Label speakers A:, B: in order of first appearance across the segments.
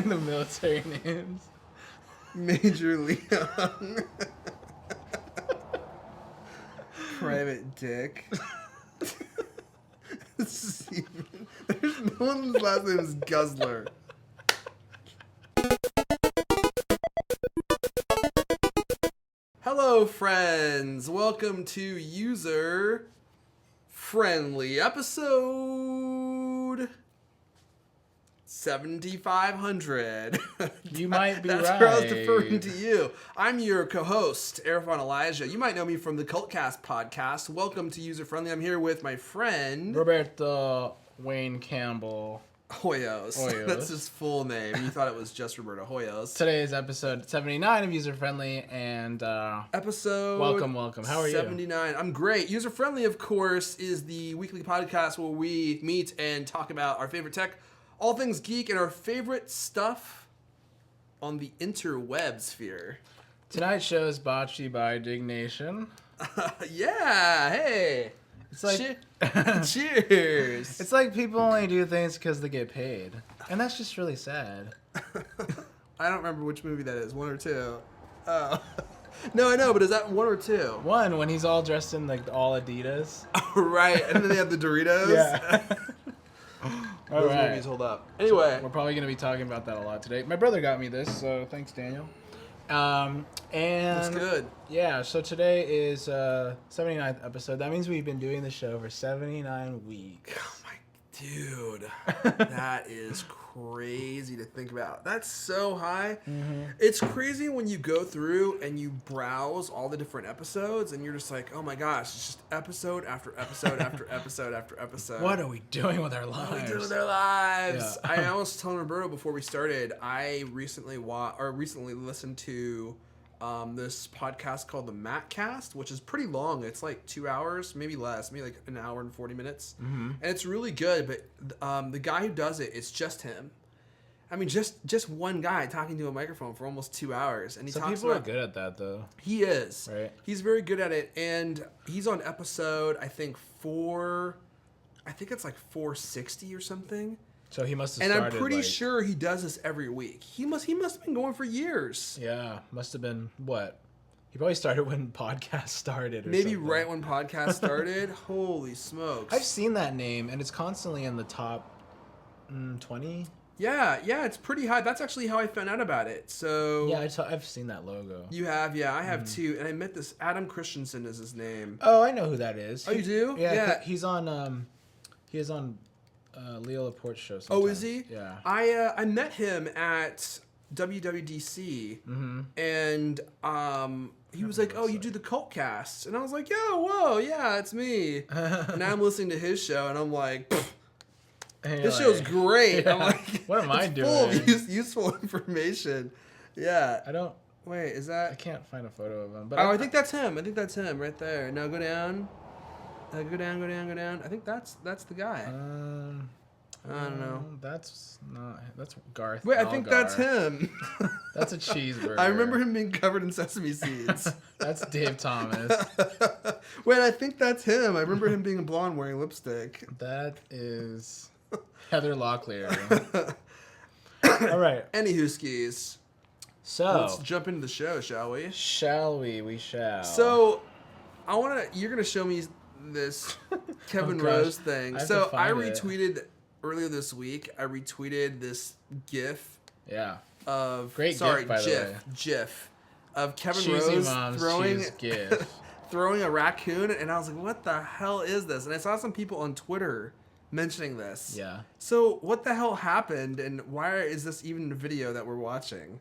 A: the military names.
B: Major Leon. Private Dick. There's no one's last name is Guzzler. Hello, friends. Welcome to User Friendly episode 7,500.
A: You might be
B: That's
A: right.
B: where I was deferring to you. I'm your co-host, Arafon Elijah. You might know me from the Cultcast podcast. Welcome to User Friendly. I'm here with my friend
A: Roberto Wayne Campbell.
B: Hoyos. That's his full name. You thought it was just Roberto Hoyos.
A: Today is episode 79 of User Friendly, and
B: Episode
A: welcome. How are
B: 79. I'm great. User Friendly, of course, is the weekly podcast where we meet and talk about our favorite tech, all things geek, and our favorite stuff on the interweb sphere.
A: Tonight's show is brought to you by Dignation.
B: Yeah, hey.
A: It's like
B: Cheers.
A: It's like people only do things because they get paid, and that's just really sad.
B: I don't remember which movie that is. 1 or 2. Oh. No, I know, but is that 1 or 2?
A: 1, when he's all dressed in like all Adidas.
B: Oh, right, and then they have the Doritos.
A: Yeah. All
B: Those
A: right.
B: movies hold up. Anyway.
A: We're probably going to be talking about that a lot today. My brother got me this, so thanks, Daniel. And
B: That's good.
A: Yeah, so today is 79th episode. That means we've been doing the show for 79 weeks.
B: Oh my dude. That is crazy to think about. That's so high. Mm-hmm. It's crazy when you go through and you browse all the different episodes and you're just like, oh my gosh, it's just episode after episode after episode after episode.
A: What are we doing with our lives?
B: What are we doing with our lives?
A: Yeah.
B: I was telling Roberto before we started, I recently listened to this podcast called the Mattcast, which is pretty long. It's like 2 hours, maybe less, maybe like an hour and 40 minutes. Mm-hmm. And it's really good, but the guy who does it, it's just him. I mean, just one guy talking to a microphone for almost 2 hours. And he
A: Some
B: talks
A: people
B: about,
A: are good at that, though.
B: He is.
A: Right.
B: He's very good at it. And he's on episode, I think it's like 460 or something.
A: So he must have
B: And
A: started,
B: I'm pretty sure he does this every week. He must have been going for years.
A: Yeah, must have been, what? He probably started when podcast started or
B: Maybe
A: something.
B: right when podcast started. Holy smokes.
A: I've seen that name, and it's constantly in the top 20.
B: Yeah, it's pretty high. That's actually how I found out about it. So
A: Yeah, I've seen that logo.
B: You have? Yeah, I have too. And I met this Adam Christensen is his name.
A: Oh, I know who that is.
B: Oh, you do?
A: Yeah. He's on, he is on Leo Laporte's show sometimes.
B: Oh, is he?
A: Yeah.
B: I met him at WWDC, and he was like, "Oh, you do the cult cast," and I was like, "Yo, whoa, yeah, it's me." And now I'm listening to his show, and I'm like, "This show's great."
A: Yeah.
B: I'm like,
A: "What am I
B: it's
A: doing?"
B: Full of useful information. Yeah. Wait, is that?
A: I can't find a photo of him. But
B: I think that's him. I think that's him right there. Now go down. Go down. I think that's the guy. I don't know.
A: That's Garth.
B: Wait, I think that's him.
A: That's a cheeseburger.
B: I remember him being covered in sesame seeds.
A: That's Dave Thomas.
B: Wait, I think that's him. I remember him being a blonde wearing lipstick.
A: That is Heather Locklear. All right.
B: Anywho skis.
A: So
B: let's jump into the show, shall we?
A: Shall we? We shall.
B: So you're gonna show me this Kevin Rose thing. So I retweeted earlier this week. I retweeted this GIF.
A: Yeah.
B: Of
A: GIF, by the way.
B: GIF of Kevin
A: Cheesy
B: Rose
A: Moms
B: throwing
A: GIF.
B: throwing a raccoon, and I was like, "What the hell is this?" And I saw some people on Twitter mentioning this.
A: Yeah.
B: So what the hell happened, and why is this even a video that we're watching?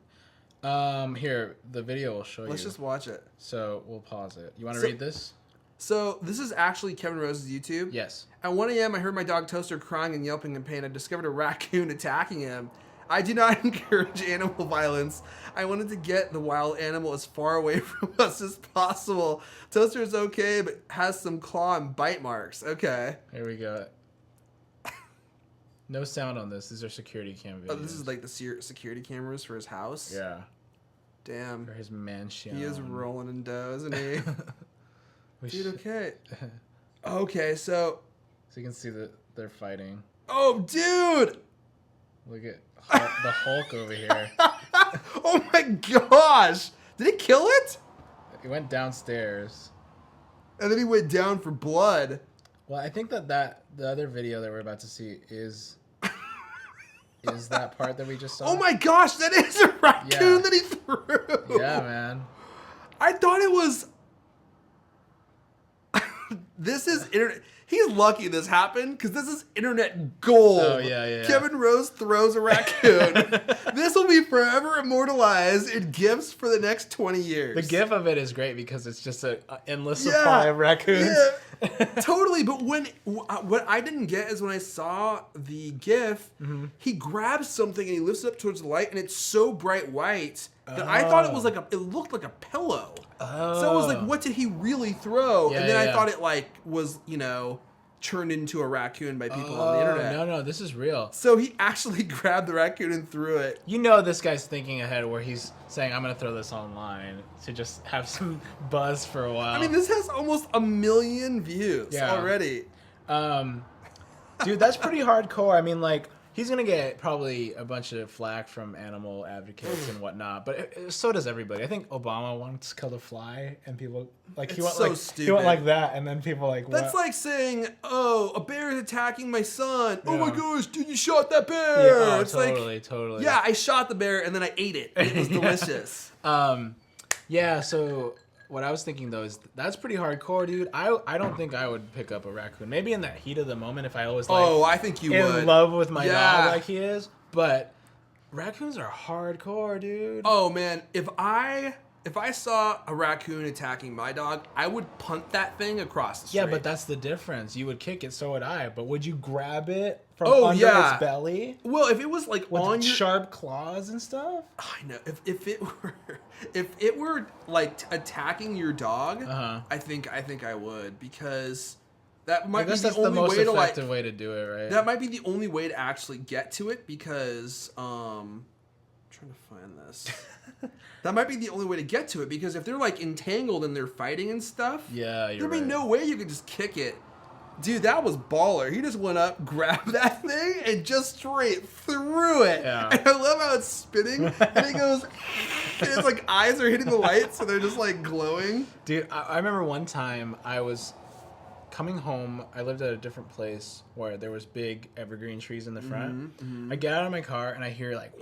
A: Here, the video will show you.
B: Let's just watch it.
A: So we'll pause it. You want to read this?
B: So this is actually Kevin Rose's YouTube.
A: Yes.
B: At 1 a.m., I heard my dog Toaster crying and yelping in pain. I discovered a raccoon attacking him. I do not encourage animal violence. I wanted to get the wild animal as far away from us as possible. Toaster is okay, but has some claw and bite marks. Okay.
A: Here we go. No sound on this. These are security cam videos.
B: Oh, this is like the security cameras for his house?
A: Yeah.
B: Damn.
A: For his mansion.
B: He is rolling in dough, isn't he?
A: We
B: Dude,
A: should-
B: okay. Okay, so...
A: So you can see that they're fighting.
B: Oh, dude!
A: Look at the Hulk over here.
B: Oh my gosh! Did he kill it?
A: He went downstairs.
B: And then he went down for blood.
A: Well, I think that the other video that we're about to see is that part that we just saw.
B: Oh my gosh, that is a raccoon that he threw.
A: Yeah, man.
B: I thought it was. This is internet. He's lucky this happened because this is internet gold.
A: Oh, yeah.
B: Kevin Rose throws a raccoon. This will be forever immortalized in GIFs for the next 20 years.
A: The GIF of it is great because it's just an endless supply of raccoons.
B: Yeah, totally. But what I didn't get is when I saw the GIF, he grabs something and he lifts it up towards the light, and it's so bright white that I thought it was like it looked like a pillow.
A: Oh.
B: So I was like, what did he really throw?
A: Yeah,
B: and then I
A: yeah.
B: thought it like was, turned into a raccoon by people on the internet.
A: No, this is real.
B: So he actually grabbed the raccoon and threw it.
A: You know this guy's thinking ahead where he's saying, I'm going to throw this online to just have some buzz for a while.
B: I mean, this has almost 1 million views already.
A: Dude, that's pretty hardcore. I mean, like, he's going to get probably a bunch of flack from animal advocates and whatnot, but so does everybody. I think Obama once killed a fly, and people, like, he went
B: so
A: like
B: stupid.
A: He went like that, and then people like,
B: That's
A: what?
B: like saying, "Oh, a bear is attacking my son. Oh
A: Yeah.
B: my gosh, dude, you shot that bear!"
A: Yeah,
B: It's
A: totally.
B: yeah, I shot the bear and then I ate it. It was delicious.
A: Yeah. So what I was thinking though is that's pretty hardcore, dude. I don't think I would pick up a raccoon. Maybe in that heat of the moment, if I was like,
B: I think you
A: in
B: would.
A: love with my
B: Yeah.
A: dog like he is, but raccoons are hardcore, dude.
B: Oh man, if I saw a raccoon attacking my dog, I would punt that thing across the street.
A: Yeah, but that's the difference. You would kick it, so would I. But would you grab it from
B: Oh,
A: under
B: yeah.
A: its belly
B: Well, if it was like
A: with
B: on your
A: sharp claws and stuff?
B: I know. If it were like attacking your dog, I think I would, because that might
A: I guess
B: be
A: that's
B: the
A: the
B: only
A: most
B: way to
A: effective way to do it, right?
B: That might be the only way to actually get to it, because I'm trying to find this. That might be the only way to get to it, because if they're like entangled and they're fighting and stuff,
A: Yeah, you're
B: there'd be
A: right.
B: no way you could just kick it. Dude, that was baller. He just went up, grabbed that thing, and just straight threw it.
A: Yeah.
B: And I love how it's spinning, and it goes, and its like eyes are hitting the light, so they're just like glowing.
A: Dude, I remember one time I was coming home. I lived at a different place where there was big evergreen trees in the front. I get out of my car and I hear like,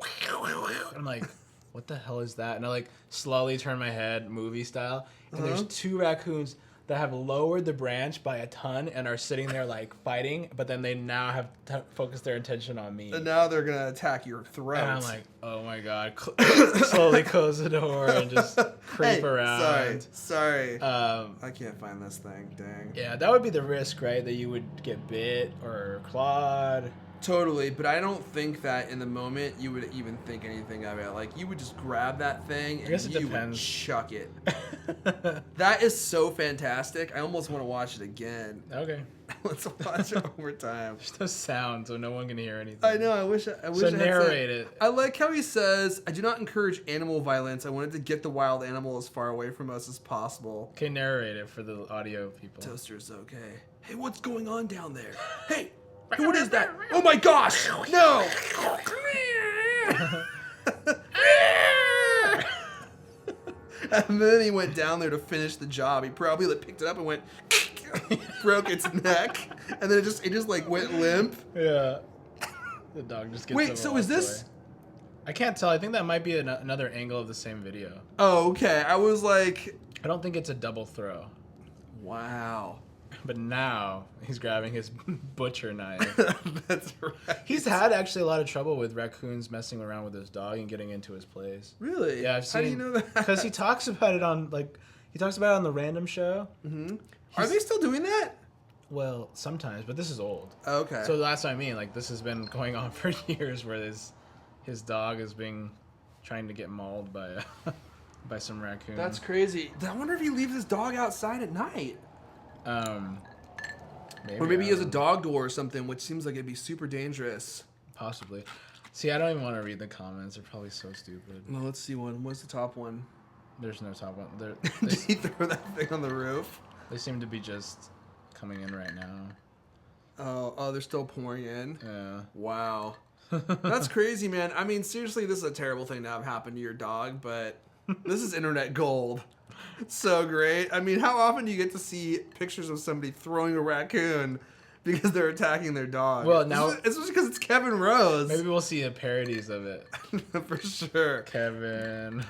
A: I'm like, what the hell is that? And I like slowly turn my head, movie style, and there's two raccoons that have lowered the branch by a ton and are sitting there like fighting, but then they now have focused their attention on me.
B: And now they're gonna attack your throat.
A: And I'm like, oh my god! Slowly close the door and just creep around.
B: Sorry. I can't find this thing. Dang.
A: Yeah, that would be the risk, right? That you would get bit or clawed.
B: Totally, but I don't think that in the moment you would even think anything of it. Like, you would just grab that thing and
A: guess it
B: you would
A: depends.
B: chuck it. That is so fantastic. I almost want to watch it again.
A: Okay.
B: Let's watch it one more time.
A: There's no sound, so no one can hear anything.
B: I know. I wish. I
A: So
B: had
A: narrate
B: said-
A: it.
B: I like how he says, "I do not encourage animal violence. I wanted to get the wild animal as far away from us as possible."
A: Okay, narrate it for the audio people.
B: Toaster's okay. Hey, what's going on down there? Hey, what is that? Oh my gosh! No! And then he went down there to finish the job. He probably like picked it up and went, broke its neck, and then it just like went limp.
A: Yeah. The dog just gets.
B: Wait,
A: up
B: so
A: and
B: is
A: walks
B: this?
A: away. I can't tell. I think that might be another angle of the same video.
B: Oh, okay. I was like,
A: I don't think it's a double throw.
B: wow.
A: But now he's grabbing his butcher knife.
B: That's right.
A: He's had actually a lot of trouble with raccoons messing around with his dog and getting into his place.
B: Really?
A: Yeah, I've seen.
B: How do you know that?
A: Because he talks about it on the Random Show.
B: Mm-hmm. Are they still doing that?
A: Well, sometimes, but this is old.
B: Okay.
A: So that's what I mean. Like, this has been going on for years, where his dog is being trying to get mauled by by some raccoon.
B: That's crazy. I wonder if he leaves his dog outside at night.
A: Maybe,
B: Or maybe he has a dog door or something, which seems like it'd be super dangerous.
A: Possibly. See, I don't even want to read the comments. They're probably so stupid.
B: Well, let's see one. What's the top one?
A: There's no top one.
B: Did he throw that thing on the roof?
A: They seem to be just coming in right now.
B: Oh, they're still pouring in.
A: Yeah.
B: Wow. That's crazy, man. I mean, seriously, this is a terrible thing to have happen to your dog, but this is internet gold. It's so great. I mean, how often do you get to see pictures of somebody throwing a raccoon because they're attacking their dog?
A: Well, now
B: it's just because it's Kevin Rose.
A: maybe we'll see parodies of it.
B: For sure.
A: Kevin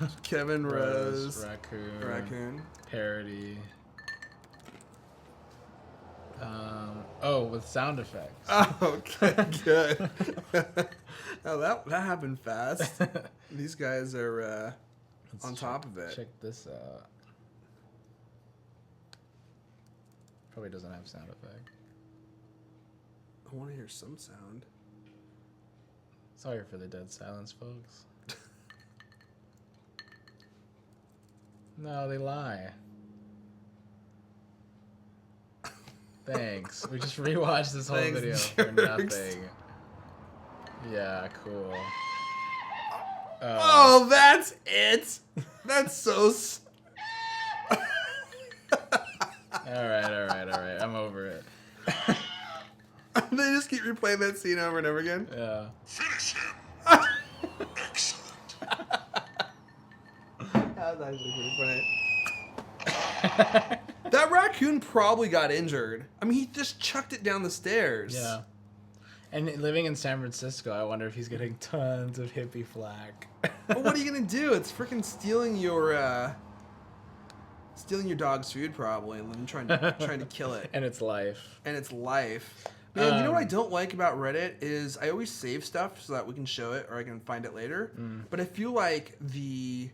B: Rose.
A: Raccoon parody. With sound effects.
B: Oh, okay, good. Oh, that happened fast. These guys are on top of it.
A: Check this out. Probably doesn't have sound effect.
B: I want to hear some sound.
A: Sorry for the dead silence, folks. No, they lie. Thanks. We just rewatched this whole
B: Thanks,
A: video
B: jerks.
A: for nothing. Yeah, cool.
B: Oh, that's it. That's so.
A: All right. I'm over it.
B: They just keep replaying that scene over and over again.
A: Yeah.
C: Finish him. Excellent.
B: That's actually pretty funny. That raccoon probably got injured. I mean, he just chucked it down the stairs.
A: Yeah. And living in San Francisco, I wonder if he's getting tons of hippie flack.
B: But what are you gonna do? It's freaking stealing your dog's food probably, and then trying to kill it.
A: And it's life.
B: And its life. Man, you know what I don't like about Reddit is I always save stuff so that we can show it or I can find it later. But I feel like the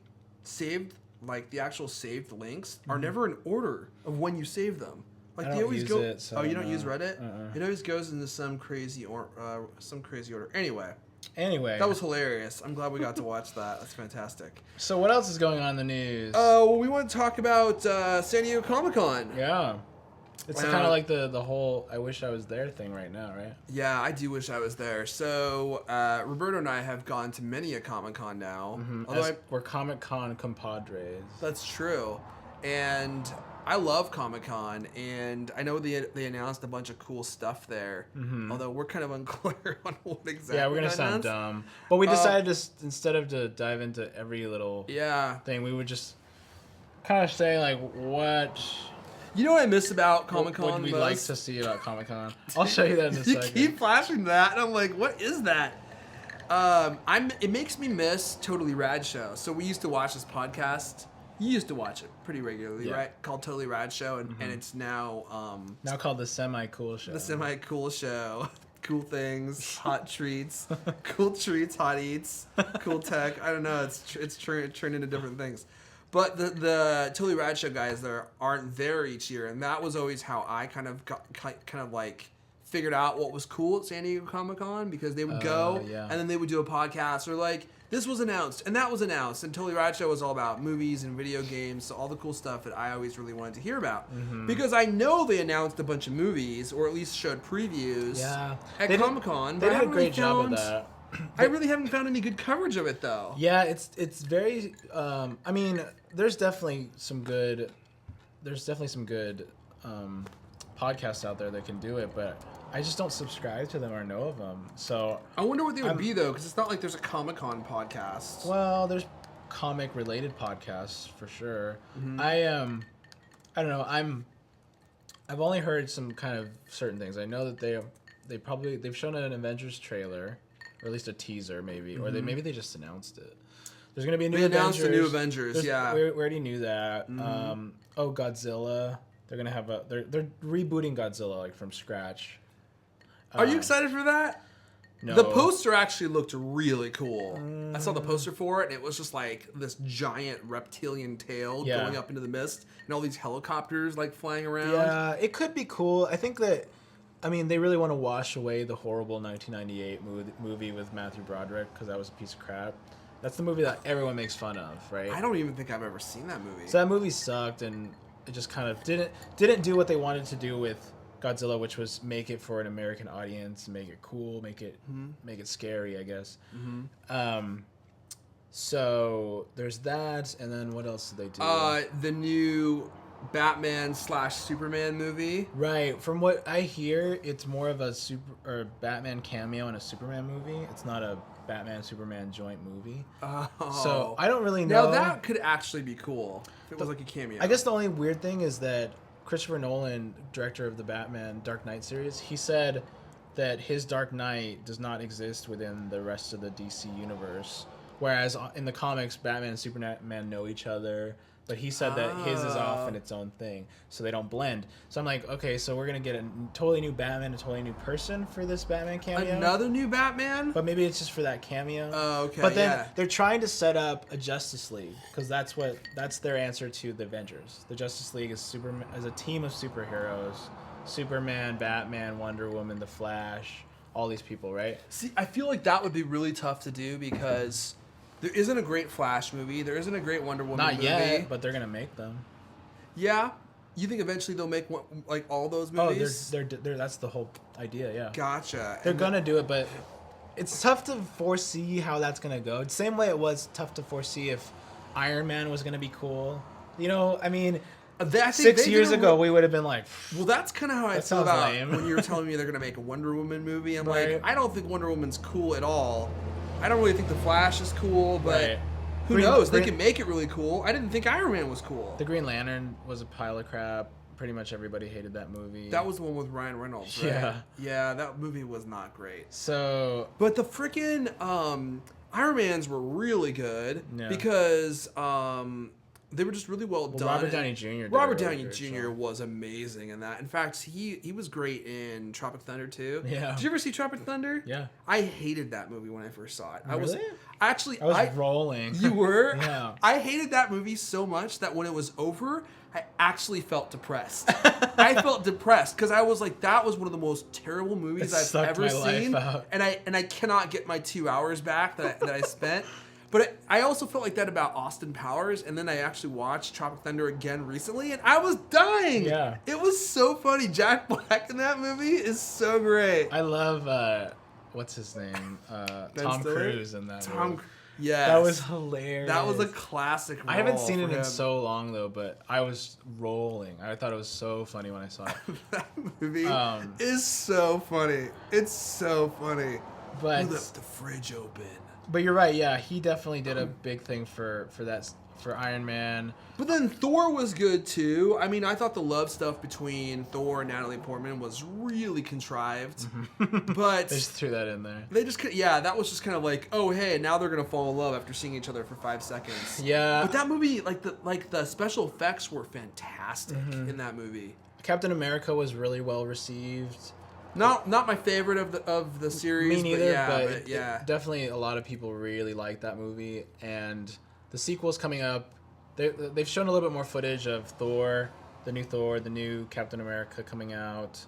B: actual saved links are never in order of when you save them. Like
A: I
B: they
A: don't
B: always
A: use
B: go.
A: it, so
B: oh, you don't use Reddit?
A: Uh-uh.
B: It always goes into some crazy order. Anyway, that was hilarious. I'm glad we got to watch that. That's fantastic.
A: So what else is going on in the news?
B: Well, we want to talk about San Diego Comic-Con.
A: Yeah. It's kind of like the whole I wish I was there thing right now, right?
B: Yeah, I do wish I was there. So, Roberto and I have gone to many a Comic-Con now.
A: Although we're Comic-Con compadres.
B: That's true. And I love Comic-Con, and I know they announced a bunch of cool stuff there. Although we're kind of unclear on what exactly.
A: Yeah, we're gonna sound dumb, but we decided to instead of to dive into every little thing, we would just kind of say like what.
B: You know what I miss about Comic-Con?
A: What would we like to see about Comic-Con? I'll show you that in a
B: You
A: second.
B: keep flashing that, and I'm like, what is that? It makes me miss Totally Rad Show. So we used to watch this podcast. You used to watch it pretty regularly, right? Called Totally Rad Show, and it's now
A: now called the Semi-Cool Show.
B: The Semi-Cool Show. Cool things, hot treats, cool treats, hot eats, cool tech. I don't know. It's turned into different things. But the Totally Rad Show guys there aren't there each year, and that was always how I kind of figured out what was cool at San Diego Comic-Con, because they would go and then they would do a podcast or like this was announced and that was announced, and Totally Rad Show was all about movies and video games, so all the cool stuff that I always really wanted to hear about, because I know they announced a bunch of movies or at least showed previews at Comic-Con.
A: They did a great job of that.
B: I really haven't found any good coverage of it though.
A: Yeah, it's very. I mean, there's definitely some good podcasts out there that can do it, but I just don't subscribe to them or know of them. So
B: I wonder what they would be though, because it's not like there's a Comic-Con podcast.
A: Well, there's comic related podcasts for sure. I don't know. I've only heard some kind of certain things. I know that they've shown an Avengers trailer. Or at least a teaser, maybe, or maybe they just announced it. There's gonna be a new. They announced a new Avengers. Yeah, we already knew that. Godzilla. They're gonna have they're rebooting Godzilla like from scratch.
B: Are you excited for that?
A: No.
B: The poster actually looked really cool. I saw the poster for it, and it was just like this giant reptilian tail going up into the mist, and all these helicopters like flying around.
A: Yeah, it could be cool. I think that. I mean, they really want to wash away the horrible 1998 movie with Matthew Broderick, because that was a piece of crap. That's the movie that everyone makes fun of, right?
B: I don't even think I've ever seen that movie.
A: So that movie sucked, and it just kind of didn't do what they wanted to do with Godzilla, which was make it for an American audience, make it cool, make it scary, I guess.
B: Mm-hmm.
A: So there's that, and then what else did they do?
B: The new Batman / Superman movie.
A: Right. From what I hear, it's more of a Batman cameo in a Superman movie. It's not a Batman Superman joint movie.
B: Oh.
A: So I don't really know.
B: Now that could actually be cool if it was like a cameo.
A: I guess the only weird thing is that Christopher Nolan, director of the Batman Dark Knight series, he said that his Dark Knight does not exist within the rest of the DC universe. Whereas in the comics, Batman and Superman know each other. But he said that his is off in its own thing, so they don't blend. So I'm like, okay, so we're going to get a totally new Batman, a totally new person for this Batman cameo.
B: Another new Batman?
A: But maybe it's just for that cameo.
B: Oh, okay,
A: But then they're trying to set up a Justice League, because that's their answer to the Avengers. The Justice League is a team of superheroes. Superman, Batman, Wonder Woman, The Flash, all these people, right?
B: See, I feel like that would be really tough to do because there isn't a great Flash movie. There isn't a great Wonder Woman movie.
A: Not yet, but they're going to make them.
B: Yeah? You think eventually they'll make like all those movies?
A: Oh, they're that's the whole idea, yeah.
B: Gotcha.
A: They're going to do it, but it's tough to foresee how that's going to go. Same way it was tough to foresee if Iron Man was going to be cool. You know, I mean, 6 years ago, we would have been like...
B: Well, that's kind of how I feel about
A: lame.
B: when you were telling me they're going to make a Wonder Woman movie. I'm
A: Right.
B: like, I don't think Wonder Woman's cool at all. I don't really think The Flash is cool, but
A: Right.
B: who knows? They can make it really cool. I didn't think Iron Man was cool.
A: The Green Lantern was a pile of crap. Pretty much everybody hated that movie.
B: That was the one with Ryan Reynolds, right?
A: Yeah.
B: Yeah, that movie was not great.
A: So...
B: But the freaking Iron Mans were really good because they were just really well done.
A: Robert Downey Jr.
B: Robert Downey Jr. was amazing in that. In fact, he was great in Tropic Thunder too.
A: Yeah.
B: Did you ever see Tropic Thunder?
A: Yeah.
B: I hated that movie when I first saw it. I was
A: I was rolling.
B: You were?
A: Yeah.
B: I hated that movie so much that when it was over, I actually felt depressed. I felt depressed because I was like, that was one of the most terrible movies I've ever seen, and I cannot get my 2 hours back that I spent. But I also felt like that about Austin Powers, and then I actually watched Tropic Thunder again recently, and I was dying.
A: Yeah.
B: It was so funny. Jack Black in that movie is so great.
A: I love, what's his name? Tom Cruise in that movie.
B: Yes.
A: That was hilarious.
B: That was a classic role.
A: I haven't seen it
B: for
A: in
B: him.
A: so long, though, but I was rolling. I thought it was so funny when I saw it.
B: That movie is so funny. It's so funny.
A: But
B: Who left the fridge open?
A: But you're right, yeah. He definitely did a big thing for Iron Man.
B: But then Thor was good too. I mean, I thought the love stuff between Thor and Natalie Portman was really contrived. But
A: They just threw that in there.
B: they just, that was just kind of like, oh hey, now they're gonna fall in love after seeing each other for 5 seconds.
A: Yeah.
B: But that movie, like the special effects were fantastic in that movie.
A: Captain America was really well received.
B: Not my favorite of the series.
A: Me neither,
B: but
A: definitely a lot of people really liked that movie. And the sequel's coming up. They've shown a little bit more footage of Thor, the new Captain America coming out.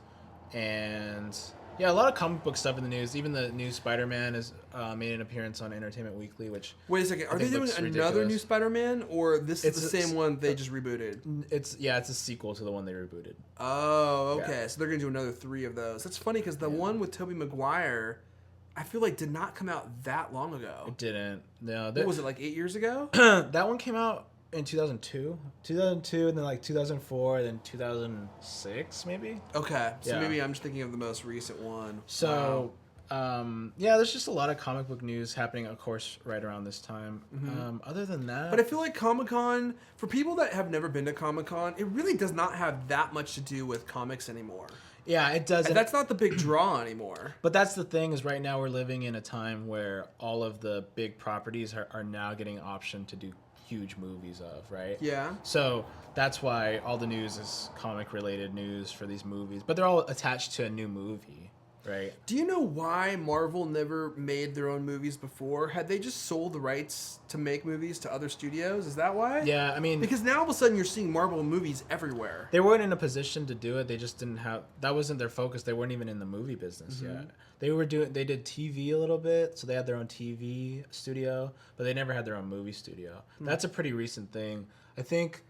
A: And yeah, a lot of comic book stuff in the news. Even the new Spider-Man has made an appearance on Entertainment Weekly, which...
B: Wait a second, are they doing another new Spider-Man, or this is the same one they just rebooted?
A: It's a sequel to the one they rebooted.
B: Oh, okay.
A: Yeah.
B: So they're going to do another 3 of those. That's funny because the one with Tobey Maguire, I feel like did not come out that long ago.
A: It didn't. No.
B: What was it, like 8 years ago?
A: That one came out in 2002, and then like 2004, then 2006 maybe.
B: Okay, so
A: Yeah.
B: maybe I'm just thinking of the most recent one.
A: So, there's just a lot of comic book news happening, of course, right around this time. Other than that,
B: But I feel like Comic-Con, for people that have never been to Comic-Con, it really does not have that much to do with comics anymore.
A: yeah, it doesn't.
B: And that's not the big draw anymore.
A: But that's the thing, is right now we're living in a time where all of the big properties are now getting option to do huge movies of, right?
B: Yeah.
A: So that's why all the news is comic related news for these movies, but they're all attached to a new movie, right?
B: Do you know why Marvel never made their own movies before? Had they just sold the rights to make movies to other studios? Is that why?
A: Yeah, I mean,
B: Because now all of a sudden you're seeing Marvel movies everywhere.
A: they weren't in a position to do it. They just didn't have, that wasn't their focus. They weren't even in the movie business yet. They did TV a little bit, so they had their own TV studio, but they never had their own movie studio. That's a pretty recent thing. I think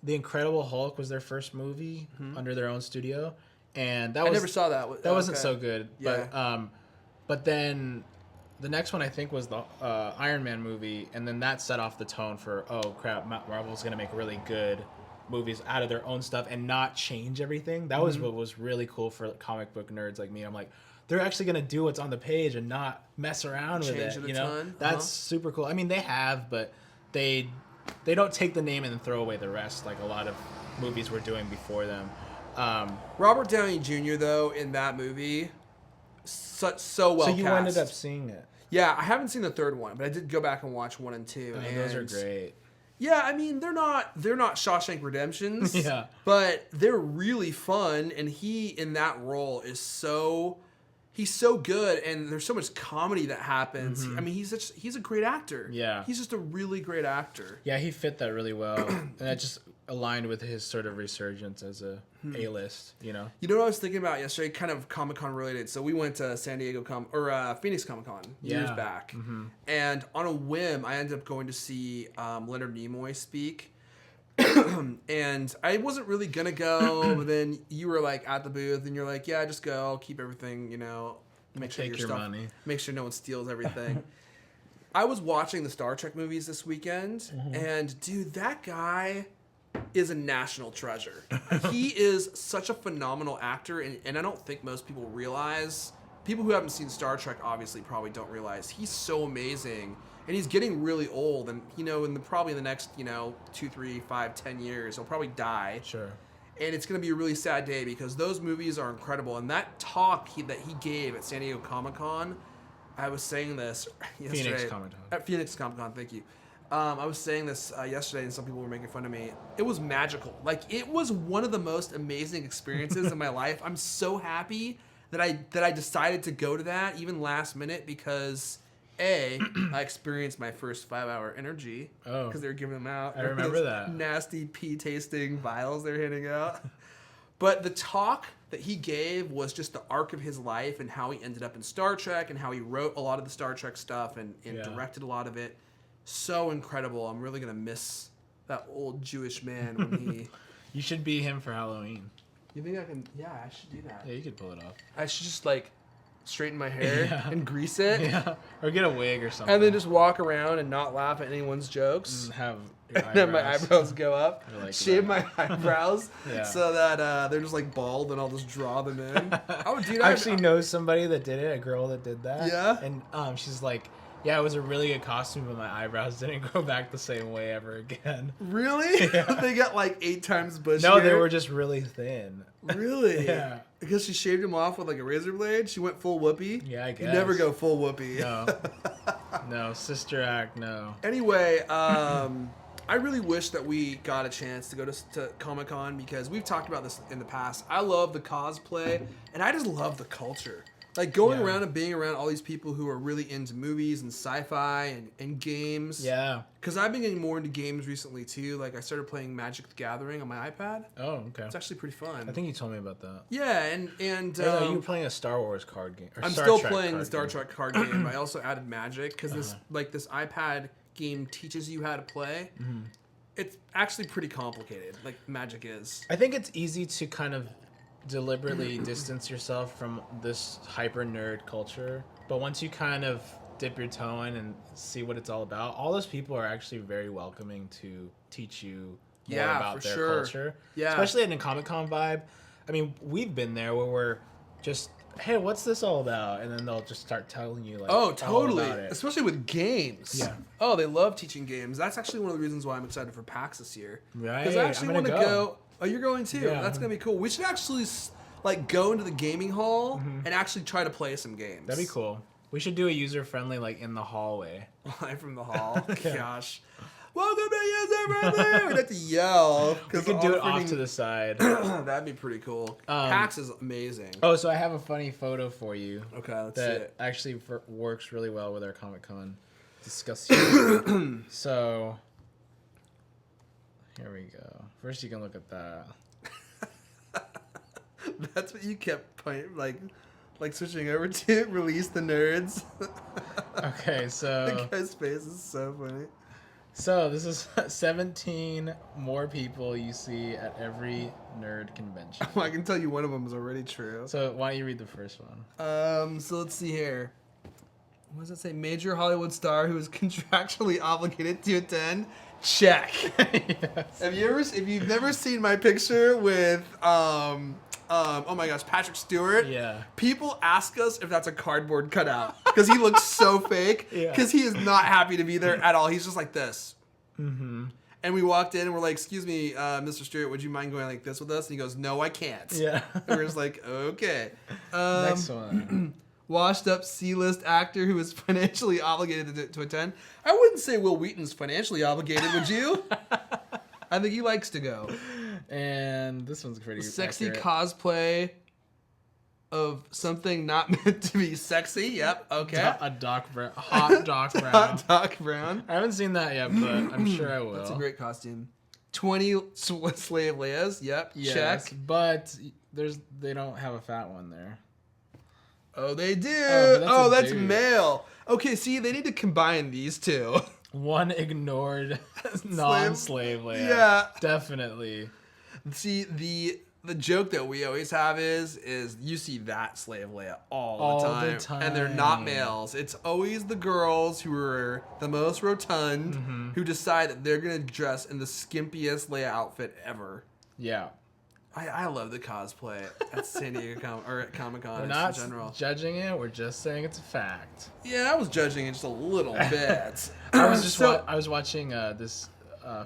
A: The Incredible Hulk was their first movie under their own studio, and I
B: never saw that.
A: That wasn't so good.
B: Yeah.
A: But then the next one I think was the Iron Man movie, and then that set off the tone for, oh crap, Marvel's gonna make really good movies out of their own stuff and not change everything. That was what was really cool for comic book nerds like me. I'm like, they're actually gonna do what's on the page and not mess around with
B: Change
A: it.
B: it a
A: You know,
B: ton.
A: that's super cool. I mean, they have, but they don't take the name and then throw away the rest like a lot of movies were doing before them.
B: Robert Downey Jr. though in that movie, so well.
A: So you
B: cast.
A: ended up seeing it.
B: Yeah, I haven't seen the third one, but I did go back and watch 1 and 2.
A: Oh,
B: and
A: those are great.
B: Yeah, I mean they're not Shawshank Redemptions.
A: Yeah.
B: But they're really fun, and he in that role is he's so good, and there's so much comedy that happens. I mean, he's a great actor.
A: Yeah.
B: He's just a really great actor.
A: Yeah, he fit that really well, and that just aligned with his sort of resurgence as a A-list. You know.
B: You know what I was thinking about yesterday? Kind of Comic-Con related. So we went to Phoenix Comic-Con years back, and on a whim, I ended up going to see Leonard Nimoy speak. And I wasn't really gonna go, but then you were like at the booth, and you're like, "Yeah, just go. I'll keep everything. You know, make sure
A: Take
B: your
A: your
B: stuff,
A: money.
B: make sure no one steals everything." I was watching the Star Trek movies this weekend, and dude, that guy is a national treasure. He is such a phenomenal actor, and I don't think most people realize. People who haven't seen Star Trek obviously probably don't realize he's so amazing. And he's getting really old, and probably in the next 2, 3, 5, 10 years, he'll probably die.
A: Sure.
B: And it's going to be a really sad day because those movies are incredible. And that talk that he gave at San Diego Comic-Con, I was saying this yesterday.
A: Phoenix Comic-Con.
B: At Phoenix Comic-Con, thank you. I was saying this yesterday, and some people were making fun of me. It was magical. Like, it was one of the most amazing experiences in my life. I'm so happy that I decided to go to that, even last minute, because... I experienced my first 5-hour energy because they were giving them out.
A: I remember that.
B: Nasty pee-tasting vials they're handing out. But the talk that he gave was just the arc of his life and how he ended up in Star Trek and how he wrote a lot of the Star Trek stuff and directed a lot of it. So incredible. I'm really going to miss that old Jewish man when he...
A: You should be him for Halloween.
B: You think I can... Yeah, I should do that.
A: Yeah, you could pull it off.
B: I should just straighten my hair and grease it.
A: Yeah, or get a wig or something.
B: And then just walk around and not laugh at anyone's jokes.
A: And have your
B: And then my eyebrows go up.
A: Like
B: shave
A: that.
B: my eyebrows
A: Yeah.
B: so that they're just bald, and I'll just draw them in.
A: I actually know somebody that did it, a girl that did that.
B: Yeah?
A: And she's like, yeah, it was a really good costume, but my eyebrows didn't grow back the same way ever again.
B: Really?
A: Yeah.
B: They got 8 times bushier?
A: No, they were just really thin.
B: Really?
A: Yeah.
B: Because she shaved him off with a razor blade? She went full whoopee?
A: Yeah, I guess.
B: You never go full whoopee.
A: No. No, Sister Act, no.
B: Anyway, I really wish that we got a chance to go to Comic-Con because we've talked about this in the past. I love the cosplay, and I just love the culture. Going around and being around all these people who are really into movies and sci-fi and games.
A: Yeah.
B: Because I've been getting more into games recently, too. I started playing Magic the Gathering on my iPad.
A: Oh, okay.
B: It's actually pretty fun.
A: I think you told me about that.
B: Yeah, and
A: you were playing a Star Wars card game. Or
B: I'm
A: Star
B: still
A: Trek
B: playing the
A: card
B: Star
A: game.
B: Trek card game. I also added Magic because this iPad game teaches you how to play. Mm-hmm. It's actually pretty complicated, like Magic is.
A: I think it's easy to kind of deliberately distance yourself from this hyper nerd culture, but once you kind of dip your toe in and see what it's all about, all those people are actually very welcoming to teach you more about their culture.
B: Yeah,
A: especially in a Comic-Con vibe. I mean, we've been there where we're just, hey, what's this all about? And then they'll just start telling you
B: oh, totally,
A: all about it.
B: especially with games.
A: Yeah.
B: Oh, they love teaching games. That's actually one of the reasons why I'm excited for PAX this year.
A: Right.
B: Because I actually want to go. Oh, you're going too?
A: Yeah.
B: That's going to be cool. We should actually go into the gaming hall and actually try to play some games.
A: That'd be cool. We should do a user-friendly, in the hallway.
B: Live from the hall. Gosh. Welcome to user-friendly! We'd have to yell.
A: We could do it off to the side.
B: That'd be pretty cool. PAX is amazing.
A: Oh, so I have a funny photo for you.
B: Okay, let's see
A: that
B: it.
A: actually works really well with our Comic-Con discussion. So, here we go. First, you can look at that.
B: That's what you kept pointing, switching over to. Release the nerds.
A: Okay, so
B: The guy's face is so funny.
A: So this is 17 more people you see at every nerd convention.
B: I can tell you one of them is already true.
A: So why don't you read the first one?
B: So let's see here. what does it say? Major Hollywood star who is contractually obligated to attend. Check.
A: Yes.
B: If you've never seen my picture with oh my gosh, Patrick Stewart.
A: Yeah.
B: People ask us if that's a cardboard cutout because he looks so fake.
A: Yeah.
B: Because he is not happy to be there at all. He's just like this.
A: Mm-hmm.
B: And we walked in and we're like, "Excuse me, Mr. Stewart, would you mind going like this with us?" And he goes, "No, I can't."
A: Yeah.
B: And we're just like, "Okay."
A: Next one.
B: Washed up C-list actor who is financially obligated to attend. I wouldn't say Will Wheaton's financially obligated, would you? I think he likes to go.
A: And this one's pretty
B: Sexy
A: accurate.
B: cosplay of something not meant to be sexy. Yep. Okay.
A: A Doc Brown. Hot Doc Brown.
B: Hot Doc Brown.
A: I haven't seen that yet, but I'm sure I will.
B: That's a great costume. 20 slave Leias. Yep.
A: Yes,
B: Check.
A: but they don't have a fat one there.
B: Oh, they do.
A: but that's a
B: That's
A: dude.
B: male. Okay, see, they need to combine these two.
A: One ignored non-slave Leia.
B: Yeah.
A: Definitely.
B: See, the joke that we always have is you see that slave Leia all the time, and they're not
A: time.
B: males. It's always the girls who are the most rotund who decide that they're gonna dress in the skimpiest Leia outfit ever.
A: Yeah.
B: I love the cosplay at San Diego Comic Con
A: We're
B: in
A: not
B: general.
A: judging it. We're just saying it's a fact.
B: Yeah, I was judging it just a little bit.
A: I was just
B: So-
A: I was watching this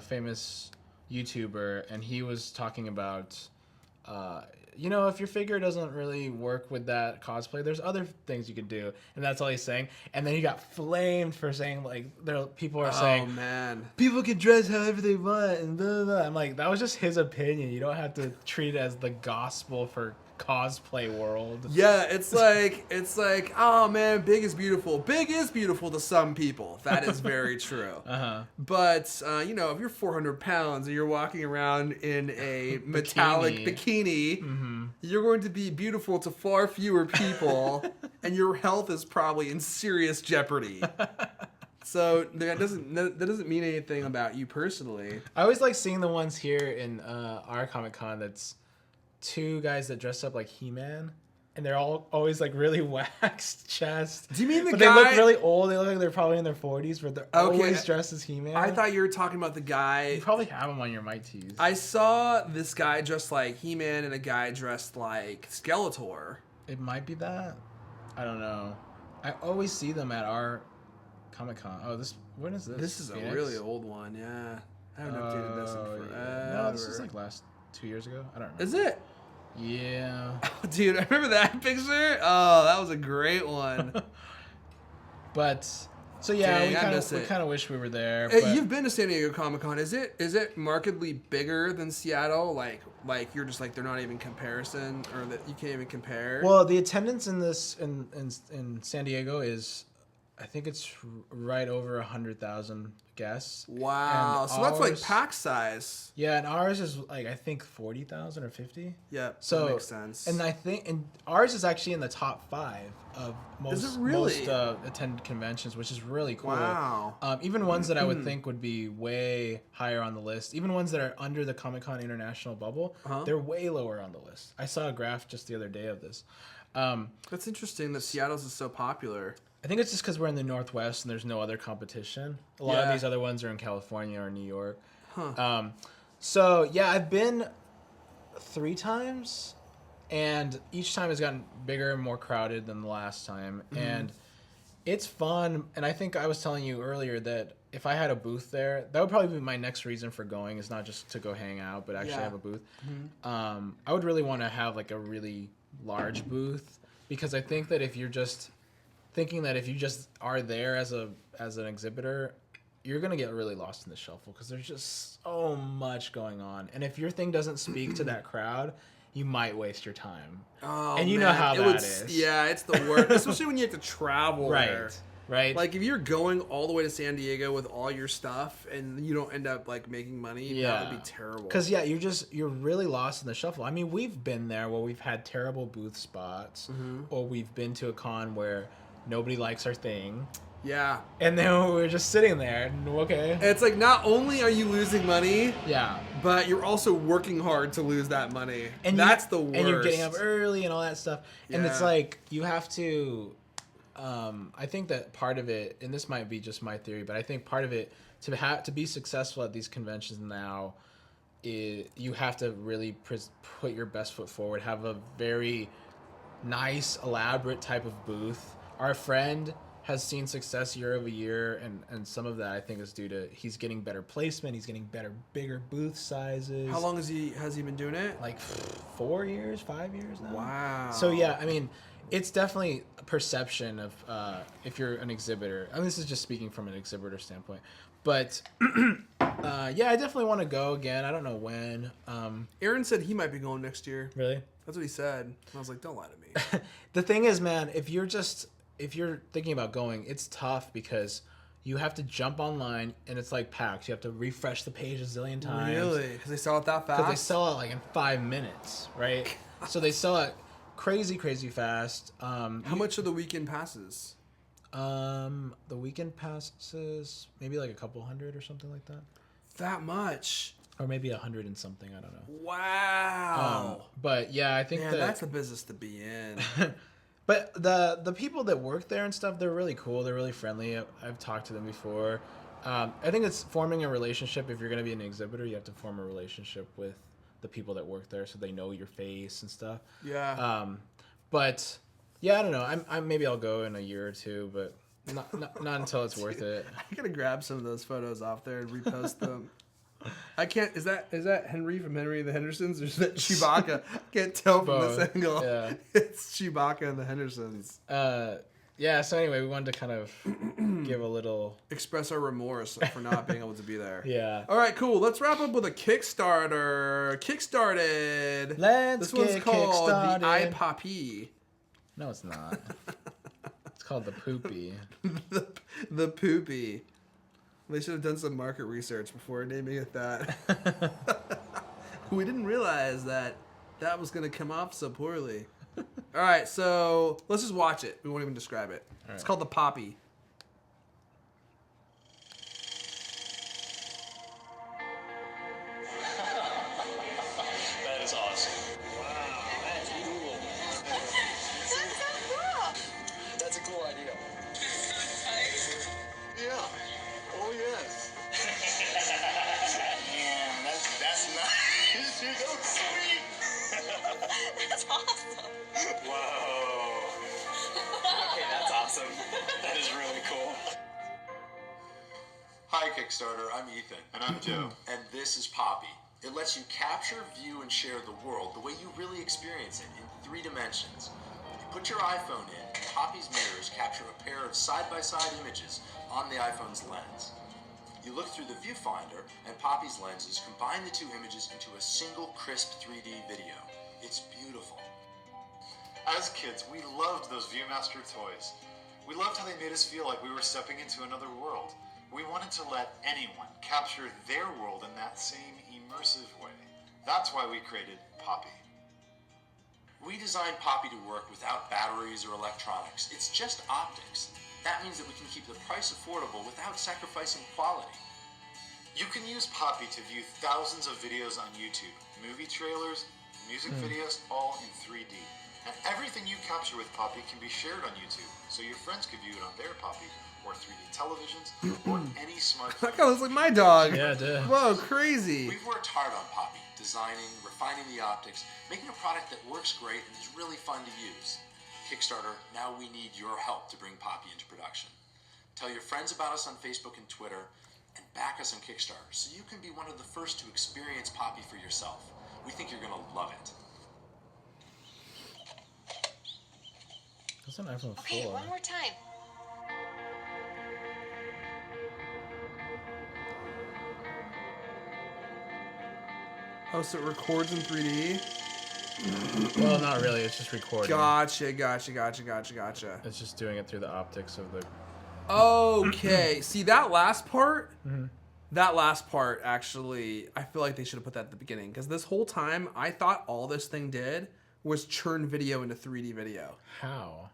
A: famous YouTuber, and he was talking about, if your figure doesn't really work with that cosplay, there's other things you could do, and that's all he's saying. And then he got flamed for saying people are
B: Oh
A: saying
B: man.
A: people can dress however they want, and blah, blah, blah. I'm like, that was just his opinion. You don't have to treat it as the gospel for cosplay world.
B: Yeah, it's like, oh man, big is beautiful. Big is beautiful to some people. That is very true. But if you're 400 pounds and you're walking around in a metallic bikini, you're going to be beautiful to far fewer people, and your health is probably in serious jeopardy. So that doesn't mean anything about you personally.
A: I always like seeing the ones here in our Comic Con that's two guys that dress up like He-Man, and they're all always like really waxed chest.
B: Do you mean the
A: but
B: guy?
A: They look really old. They look like they're probably in their 40s, but they're always dressed as He-Man.
B: I thought you were talking about the guy.
A: You probably have them on your Might Tees.
B: I saw this guy dressed like He-Man and a guy dressed like Skeletor.
A: It might be that. I don't know. I always see them at our Comic Con. Oh, when is this?
B: This is
A: Phoenix?
B: a really old one, yeah. I haven't updated this in forever.
A: Yeah. No, this is like last 2 years ago. I don't remember.
B: Is it?
A: Yeah.
B: Dude, I remember that picture. Oh, that was a great one.
A: But so yeah,
B: Dang,
A: we
B: I
A: kind of wish we were there.
B: Hey,
A: But
B: you've been to San Diego Comic Con. Is it markedly bigger than Seattle? Like you're just like they're not even comparison, or that you can't even compare.
A: well, the attendance in this in San Diego is, I think it's right over 100,000 guests.
B: wow,
A: and
B: so that's like
A: ours-
B: pack size.
A: Yeah, and ours is like, I think 40,000 or 50.
B: Yeah,
A: So
B: that makes sense.
A: And I think ours is actually in the top 5 of most attended conventions, which is really cool.
B: Wow.
A: Even ones that I would think would be way higher on the list, even ones that are under the Comic-Con International bubble, they're way lower on the list. I saw a graph just the other day of this.
B: That's interesting that Seattle's is so popular.
A: I think it's just because we're in the Northwest and there's no other competition. A lot of these other ones are in California or New York. So yeah, I've been 3 times, and each time has gotten bigger and more crowded than the last time. And it's fun. And I think I was telling you earlier that if I had a booth there, that would probably be my next reason for going, is not just to go hang out, but actually have a booth. I would really want to have like a really large booth, because I think that if you're just thinking that if you just are there as an exhibitor, you're gonna get really lost in the shuffle, because there's just so much going on, and if your thing doesn't speak to that crowd, you might waste your time.
B: Oh,
A: and you know how that is.
B: Yeah, it's the worst, especially when you have to travel there.
A: Right.
B: Like if you're going all the way to San Diego with all your stuff and you don't end up like making money, that would be terrible.
A: Because you're really lost in the shuffle. I mean, we've been there where we've had terrible booth spots, or we've been to a con where nobody likes our thing.
B: Yeah.
A: And then we're just sitting there, and okay.
B: It's like not only are you losing money,
A: Yeah.
B: but you're also working hard to lose that money.
A: And
B: that's the worst.
A: And you're getting up early and all that stuff. And it's
B: Yeah.
A: like, you have to I think that part of it, and this might be just my theory, but I think part of it to be successful at these conventions now, you have to really put your best foot forward. Have a very nice, elaborate type of booth. Our friend has seen success year over year, and some of that I think is due to he's getting better placement, he's getting bigger booth sizes.
B: How long has he been doing it?
A: Like 4 years, 5 years now.
B: Wow.
A: So yeah, I mean, it's definitely a perception of if you're an exhibitor. I mean, this is just speaking from an exhibitor standpoint. But yeah, I definitely want to go again. I don't know when.
B: Aaron said he might be going next year.
A: Really?
B: That's what he said. And I was like, don't lie to me.
A: The thing is, man, if you're thinking about going, it's tough because you have to jump online and it's like packed. You have to refresh the page a zillion times.
B: Really? Because they sell it that fast?
A: Because they sell it like in 5 minutes, right? So they sell it crazy fast.
B: How much are the weekend passes?
A: The weekend passes maybe like a couple hundred or something like that.
B: That much?
A: Or maybe 100 and something. I don't know.
B: Wow.
A: But yeah, I think
B: that's a business to be in.
A: But the people that work there and stuff, they're really cool. They're really friendly. I've talked to them before. I think it's forming a relationship. If you're going to be an exhibitor, you have to form a relationship with the people that work there so they know your face and stuff.
B: Yeah.
A: But yeah, I don't know. Maybe I'll go in a year or two, but not until it's worth it.
B: I gotta grab some of those photos off there and repost them. I can't. Is that Henry from Henry and the Hendersons, or is that Chewbacca? I can't tell from this angle.
A: Yeah.
B: It's Chewbacca and the Hendersons.
A: Yeah. So anyway, we wanted to kind of give a little
B: express our remorse for not being able to be there.
A: Yeah.
B: All right. Cool. Let's wrap up with a Kickstarter. Kickstarted.
A: This one's
B: called
A: kickstarted.
B: the iPoppy.
A: No, it's not. It's called the Poopy.
B: the Poopy. They should have done some market research before naming it that. We didn't realize that was going to come off so poorly. All right, so let's just watch it. We won't even describe it. It's called the Poppy.
D: That is awesome. Wow, that's cool.
E: That's so cool.
D: That's a cool idea.
C: Yeah. Oh, yes.
D: Man, that's nice. You go sweet.
E: That's awesome.
D: Whoa. Okay, that's awesome. That is really cool.
F: Hi Kickstarter, I'm Ethan. And I'm Joe. And this is Poppy. It lets you capture, view, and share the world the way you really experience it in 3 dimensions. You put your iPhone in, and Poppy's mirrors capture a pair of side-by-side images on the iPhone's lens. You look through the viewfinder, and Poppy's lenses combine the 2 images into a single crisp 3D video. It's beautiful.
G: As kids, we loved those Viewmaster toys. We loved how they made us feel like we were stepping into another world. We wanted to let anyone capture their world in that same immersive way. That's why we created Poppy.
F: We designed Poppy to work without batteries or electronics. It's just optics. That means that we can keep the price affordable without sacrificing quality.
G: You can use Poppy to view thousands of videos on YouTube, movie trailers, music videos, all in 3D. And everything you capture with Poppy can be shared on YouTube, so your friends could view it on their Poppy, or 3D televisions, or any smartphone.
B: That guy looks like my dog.
A: Yeah, dude.
B: Whoa, crazy.
F: We've worked hard on Poppy, designing, refining the optics, making a product that works great and is really fun to use. Kickstarter, now we need your help to bring Poppy into production. Tell your friends about us on Facebook and Twitter, and back us on Kickstarter so you can be one of the first to experience Poppy for yourself. We think you're going to love it.
A: That's an iPhone 4.
E: Okay, one more time.
B: Oh, so it records in 3D?
A: Well, not really. It's just recording.
B: Gotcha.
A: It's just doing it through the optics of the.
B: Okay. See, that last part, actually, I feel like they should have put that at the beginning. Because this whole time, I thought all this thing did was churn video into 3D video.
A: How?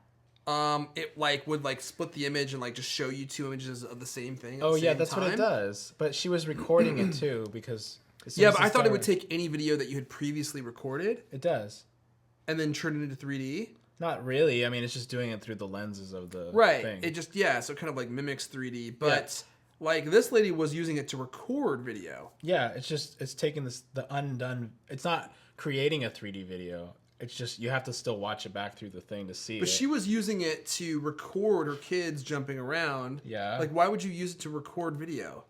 B: It would split the image and just show you 2 images of the same thing. At
A: Oh
B: the
A: yeah,
B: same
A: that's
B: time.
A: what it does. But she was recording it too because.
B: Yeah, but I thought it would take any video that you had previously recorded
A: It does.
B: and then turn it into 3D.
A: Not really. I mean, it's just doing it through the lenses of the
B: Right.
A: thing.
B: It just so it kind of like mimics 3D, but like this lady was using it to record video.
A: Yeah, it's taking the undone. It's not creating a 3D video. It's just you have to still watch it back through the thing to see
B: But
A: it.
B: she was using it to record her kids jumping around.
A: Yeah.
B: Like, why would you use it to record video?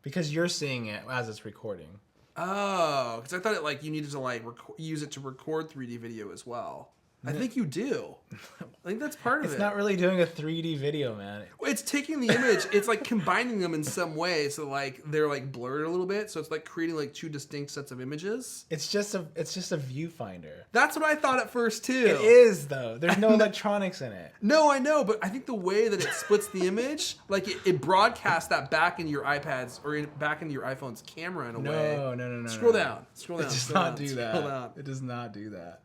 A: Because you're seeing it as it's recording.
B: Oh, because I thought it like you needed to like use it to record 3D video as well. I think you do. I think that's part of it.
A: It's not really doing a 3D video, man.
B: It's taking the image, it's like combining them in some way, so like they're like blurred a little bit, so it's like creating like two distinct sets of images.
A: It's just a viewfinder.
B: That's what I thought at first too.
A: It is though. There's no electronics in it.
B: No, I know, but I think the way that it splits the image, like it broadcasts that back into your iPads or back into your iPhone's camera in a way.
A: No.
B: Scroll down. Scroll down.
A: It does
B: scroll
A: not
B: down,
A: do
B: scroll
A: that.
B: down.
A: It does not do that.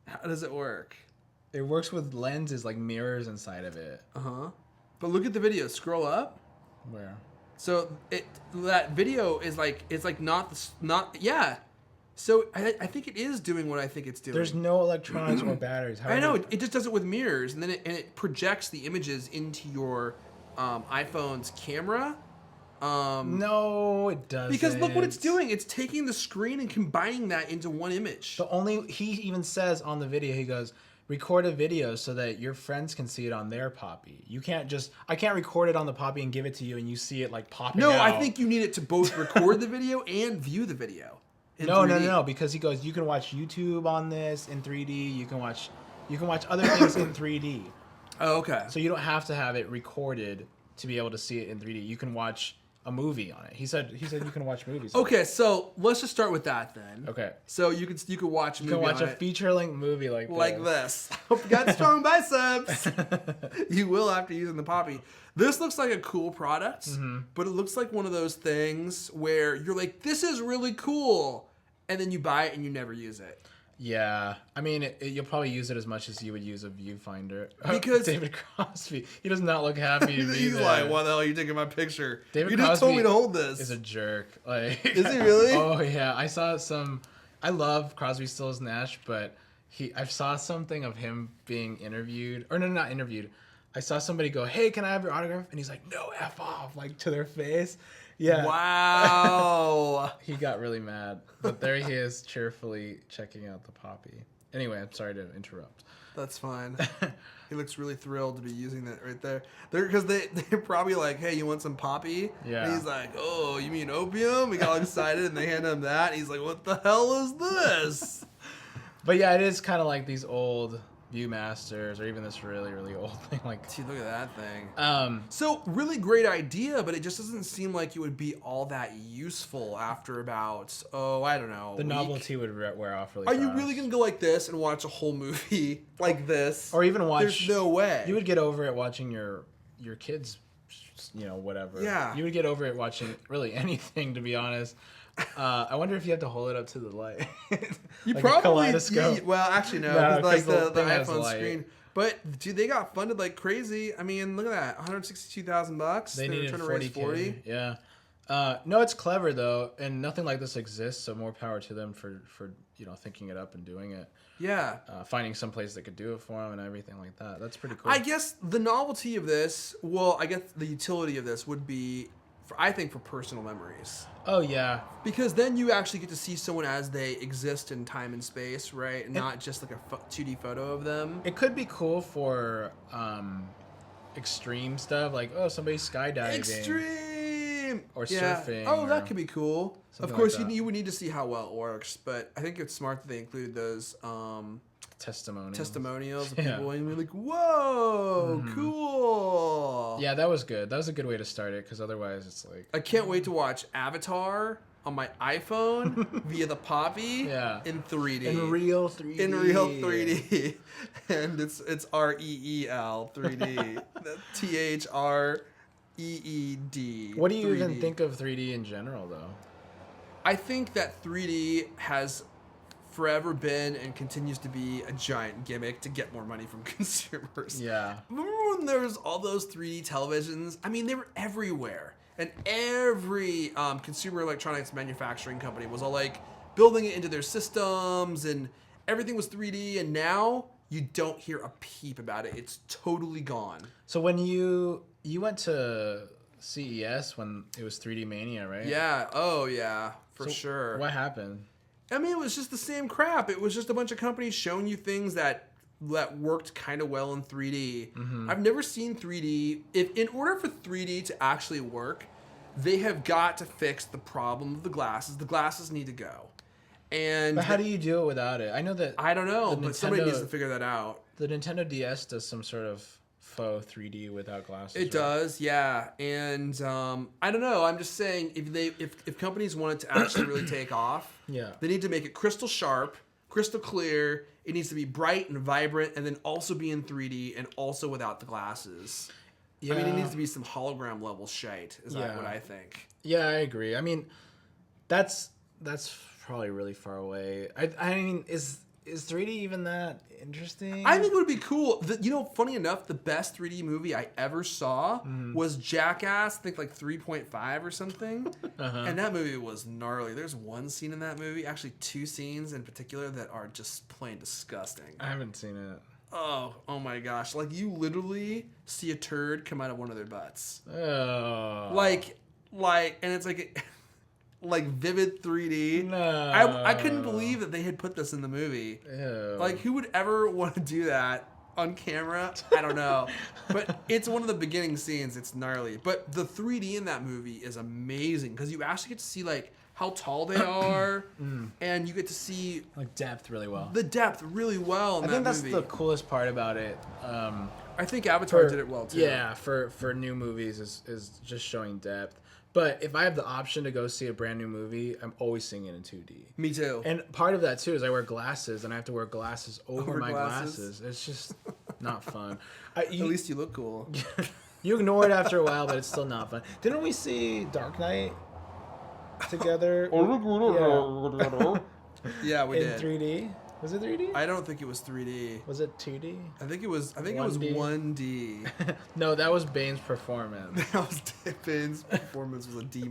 B: How does it work?
A: It works with lenses like mirrors inside of it.
B: But look at the video. Scroll up.
A: Where?
B: So that video is like it's like not. So I think it is doing what I think it's doing.
A: There's no electronics or batteries.
B: I know it just does it with mirrors, and then it projects the images into your iPhone's camera.
A: No, it doesn't.
B: Because look what it's doing. It's taking the screen and combining that into one image.
A: He even says on the video, he goes, record a video so that your friends can see it on their Poppy. I can't record it on the Poppy and give it to you and you see it like popping out.
B: No, I think you need it to both record the video and view the video.
A: No, because he goes, you can watch YouTube on this in 3D. You can watch other things in 3D.
B: Oh, okay.
A: So you don't have to have it recorded to be able to see it in 3D. You can watch a movie on it. He said you can watch movies.
B: Okay, so let's just start with that then.
A: Okay.
B: So you could watch a movie.
A: You can watch
B: on
A: a
B: it
A: feature-length movie like
B: this. Hope you got strong biceps. You will after using the Poppy. This looks like a cool product, but it looks like one of those things where you're like, this is really cool, and then you buy it and you never use it.
A: Yeah, I mean, you'll probably use it as much as you would use a viewfinder.
B: Because
A: David Crosby, he does not look happy to be
B: he's
A: there.
B: like, why the hell are you taking my picture?
A: David
B: You
A: Crosby
B: just told me to hold this.
A: Is a jerk. Like,
B: Is he really?
A: Oh yeah, I saw some. I love Crosby, Stills, Nash, but I saw something of him being interviewed, or no, not interviewed. I saw somebody go, "Hey, can I have your autograph?" And he's like, "No, F off," like to their face. Yeah.
B: Wow.
A: He got really mad, but there he is, cheerfully checking out the Poppy. Anyway, I'm sorry to interrupt.
B: That's fine. He looks really thrilled to be using that right there. Because they're probably like, hey, you want some Poppy?
A: Yeah.
B: And he's like, oh, you mean opium? He got all excited, and they hand him that. And he's like, what the hell is this?
A: But yeah, it is kind of like these old Viewmasters, or even this really, really old thing. Like,
B: Dude, look at that thing. So, really great idea, but it just doesn't seem like it would be all that useful after about, I don't know.
A: the novelty would wear off really
B: Are
A: fast.
B: you really going to go like this and watch a whole movie like this?
A: Or even watch...
B: There's no way.
A: You would get over it watching your kids, whatever.
B: Yeah.
A: You would get over it watching really anything, to be honest. I wonder if you have to hold it up to the light.
B: You
A: like a
B: probably
A: kaleidoscope.
B: well, actually no,
A: No,
B: 'cause, like
A: 'cause the
B: the
A: thing has
B: iPhone
A: light.
B: screen. But dude, they got funded like crazy. I mean, look at that, $162,000.
A: They
B: were
A: needed
B: trying to raise
A: 40K. Yeah. No, it's clever though, and nothing like this exists. So more power to them for thinking it up and doing it.
B: Yeah.
A: Finding some place that could do it for them and everything like that. That's pretty cool.
B: I guess the novelty of this, I guess the utility of this would be, for personal memories.
A: Oh yeah.
B: Because then you actually get to see someone as they exist in time and space, right? And not just like a 2D photo of them.
A: It could be cool for extreme stuff, like somebody's skydiving.
B: Extreme!
A: Or surfing,
B: Oh,
A: or
B: that could be cool. Of
A: something
B: course,
A: like that.
B: you would need to see how well it works, but I think it's smart that they included those testimonials of
A: Yeah.
B: people, and you're like, whoa, cool.
A: Yeah, that was good. That was a good way to start it, because otherwise it's like...
B: I can't wait to watch Avatar on my iPhone via the Poppy in 3D.
A: In real 3D.
B: In real 3D. And it's REEL 3D. THREED.
A: What do you
B: 3D.
A: even think of 3D in general, though?
B: I think that 3D has forever been and continues to be a giant gimmick to get more money from consumers.
A: Yeah.
B: Remember when there was all those 3D televisions? I mean, they were everywhere. And every consumer electronics manufacturing company was all like building it into their systems, and everything was 3D, and now you don't hear a peep about it. It's totally gone.
A: So when you went to CES when it was 3D Mania, right?
B: Yeah. Oh, yeah. For
A: So
B: sure.
A: What happened?
B: I mean, it was just the same crap. It was just a bunch of companies showing you things that worked kind of well in 3D.
A: Mm-hmm.
B: I've never seen 3D. If in order for 3D to actually work, they have got to fix the problem of the glasses. The glasses need to go. And
A: But how do you do it without it? I know that
B: I don't know,
A: the
B: but somebody
A: Nintendo-
B: needs to figure that out.
A: the Nintendo DS does some sort of faux 3D without glasses.
B: It
A: right?
B: does, yeah. And I don't know. I'm just saying, if companies want it to actually really take off,
A: Yeah.
B: they need to make it crystal sharp, crystal clear. It needs to be bright and vibrant, and then also be in 3D and also without the glasses.
A: Yeah.
B: I mean, it needs to be some hologram level shite. Is that
A: Yeah.
B: what I think?
A: Yeah, I agree. I mean, that's probably really far away. I mean, is 3D even that interesting?
B: I think it would be cool. Funny enough, the best 3D movie I ever saw was Jackass, I think like 3.5 or something. And that movie was gnarly. There's one scene in that movie, actually 2 scenes in particular, that are just plain disgusting.
A: I haven't seen it.
B: Oh my gosh. Like, you literally see a turd come out of one of their butts.
A: Oh.
B: Like, and it's like vivid 3D.
A: No.
B: I couldn't believe that they had put this in the movie.
A: Ew.
B: Like, who would ever want to do that on camera? I don't know. But it's one of the beginning scenes. It's gnarly. But the 3D in that movie is amazing because you actually get to see, like, how tall they are, and you get to see
A: like depth really well.
B: the depth really well in
A: I
B: that
A: think that's
B: movie.
A: the coolest part about it.
B: I think Avatar did it well, too.
A: Yeah, for new movies is just showing depth. But if I have the option to go see a brand new movie, I'm always seeing it in 2D.
B: Me too.
A: And part of that too is I wear glasses, and I have to wear glasses over my
B: glasses?
A: glasses. It's just not fun.
B: At least you look cool.
A: You ignore it after a while, but it's still not fun. Didn't we see Dark Knight together?
B: Yeah, we
A: in
B: did.
A: 3D. Was it 3D?
B: I don't think it was 3D.
A: Was it 2D?
B: I think it was
A: 1D?
B: 1D.
A: No, that was Bane's performance.
B: That was Ben's performance was a D-.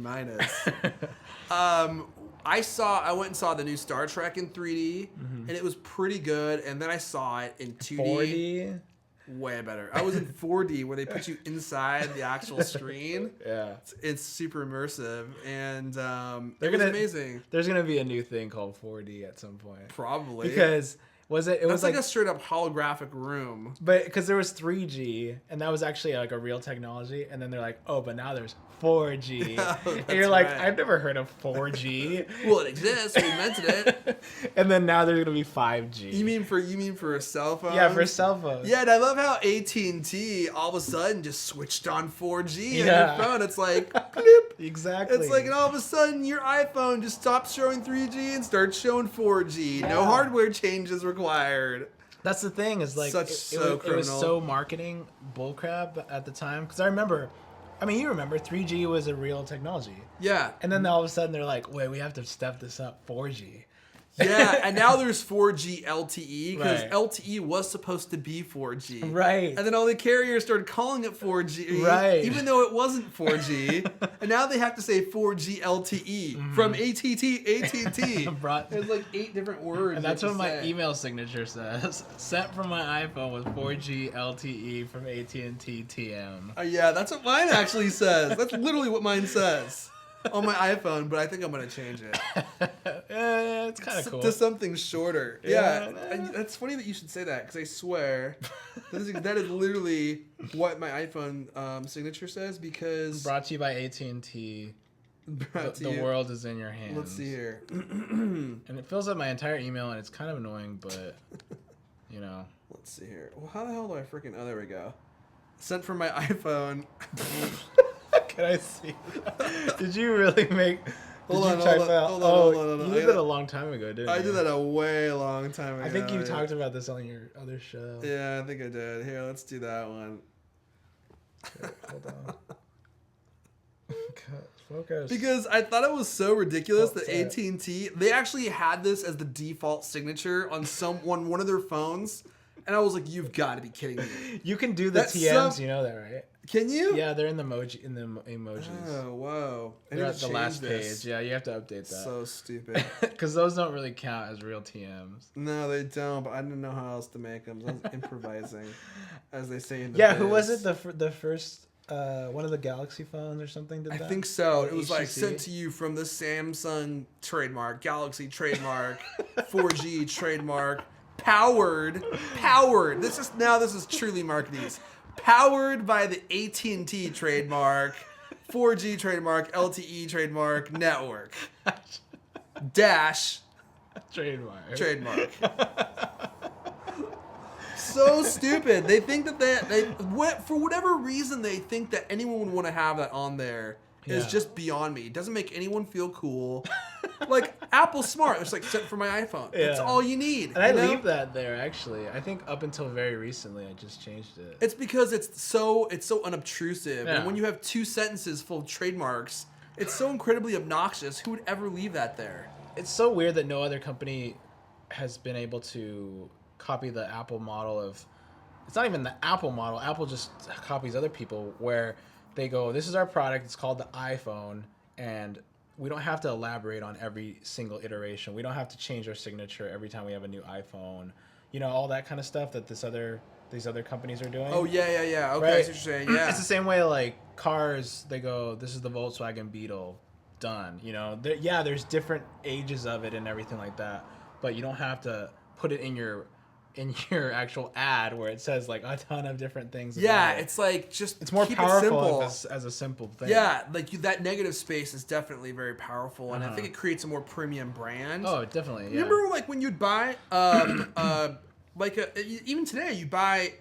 B: I went and saw the new Star Trek in 3D, and it was pretty good. And then I saw it in 2D.
A: 4D?
B: Way better. I was in 4D where they put you inside the actual screen.
A: Yeah.
B: It's super immersive, and
A: They're
B: it was
A: gonna-
B: amazing.
A: There's going to be a new thing called 4D at some point.
B: Probably.
A: Because it was
B: That's like
A: like
B: a straight up holographic room.
A: but because there was 3G and that was actually like a real technology, and then they're like, oh, but now there's 4G, and you're like,
B: right.
A: I've never heard of 4G.
B: Well, it exists. We invented it.
A: And then now there's gonna be 5G.
B: You mean for a cell phone?
A: Yeah, for cell phones.
B: Yeah, and I love how AT&T all of a sudden just switched on 4G on
A: Yeah.
B: your phone. It's like, bloop.
A: Exactly.
B: It's like, and all of a sudden your iPhone just stops showing 3G and starts showing 4G. No
A: Yeah.
B: hardware changes required.
A: That's the thing is like
B: Such
A: it
B: so
A: was
B: criminal.
A: so marketing bullcrap at the time, because I remember, you remember 3G was a real technology,
B: Yeah.
A: and then all of a sudden they're like, wait, we have to step this up 4G.
B: Yeah, and now there's 4G LTE because
A: Right.
B: LTE was supposed to be 4G.
A: Right.
B: And then all the carriers started calling it 4G,
A: Right.
B: even though it wasn't 4G. And now they have to say 4G LTE from AT&T.
A: Brought-
B: There's like 8 different words.
A: And that's
B: you
A: what
B: have
A: my
B: to say.
A: email signature says. Sent from my iPhone with 4G LTE from AT&T TM.
B: Yeah, that's what mine actually says. That's literally what mine says on my iPhone, but I think I'm going to change it.
A: It's kind of cool.
B: To something shorter.
A: Yeah,
B: Yeah, and that's funny that you should say that because I swear that is literally what my iPhone signature says because
A: Brought to you by AT&T.
B: brought to
A: The
B: you-
A: world is in your hands.
B: Let's see here.
A: And it fills up my entire email, and it's kind of annoying, but you know.
B: Let's see here. Well, how the hell do I freaking? Oh, there we go. Sent from my iPhone.
A: Can I see? Did you really make?
B: Hold
A: you
B: on,
A: type
B: hold on,
A: out-
B: hold on,
A: oh,
B: hold on.
A: you did that a long time ago, didn't you?
B: I did that a way long time ago.
A: I think you talked about this on your other show.
B: Yeah, I think I did. Here, let's do that one.
A: Hold on. Focus.
B: Because I thought it was so ridiculous that
A: What's that?
B: AT&T, they actually had this as the default signature on one of their phones, and I was like, you've got to be kidding me.
A: you can do the
B: That's
A: TMs,
B: some-
A: you know that, right?
B: Can you?
A: Yeah, they're in the emojis.
B: Oh, whoa. I
A: They're
B: need
A: at
B: to
A: the last
B: change this.
A: page. Yeah, you have to update that.
B: So stupid.
A: Because those don't really count as real TMs.
B: No, they don't, but I didn't know how else to make them. So I was improvising, as they say in the
A: Yeah,
B: biz.
A: who was it? The first one of the Galaxy phones or something did
B: I
A: that?
B: think so.
A: Or
B: It was like
A: HTC?
B: sent to you from the Samsung trademark, Galaxy trademark, 4G trademark, powered. This is truly marketing. Powered by the AT&T trademark, 4G trademark, LTE trademark, network. Dash
A: Trademark.
B: So stupid. They think that for whatever reason they think that anyone would want to have that on there is
A: Yeah.
B: just beyond me. It doesn't make anyone feel cool. Like Apple's smart. It's like set for my iPhone. That's
A: Yeah.
B: all you need.
A: And I
B: you know?
A: leave that there actually. I think up until very recently I just changed it.
B: It's because it's so unobtrusive,
A: Yeah.
B: and when you have 2 sentences full of trademarks, it's so incredibly obnoxious. Who would ever leave that there?
A: It's so weird that no other company has been able to copy the Apple model of. It's not even the Apple model. Apple just copies other people where they go, "This is our product. It's called the iPhone," and we don't have to elaborate on every single iteration. We don't have to change our signature every time we have a new iPhone. You know, all that kind of stuff that these other companies are doing.
B: Oh yeah. Okay, I see
A: Right.
B: what you're saying. Yeah.
A: It's the same way like cars, they go, "This is the Volkswagen Beetle." Done. You know, there's different ages of it and everything like that, but you don't have to put it in your actual ad where it says like a ton of different things.
B: Yeah,
A: about it.
B: it's like just
A: It's more
B: keep
A: powerful
B: it simple.
A: as a simple thing.
B: Yeah, like that negative space is definitely very powerful, and I think it creates a more premium brand.
A: Oh, definitely. Yeah.
B: Remember, like when you'd buy, even today, you buy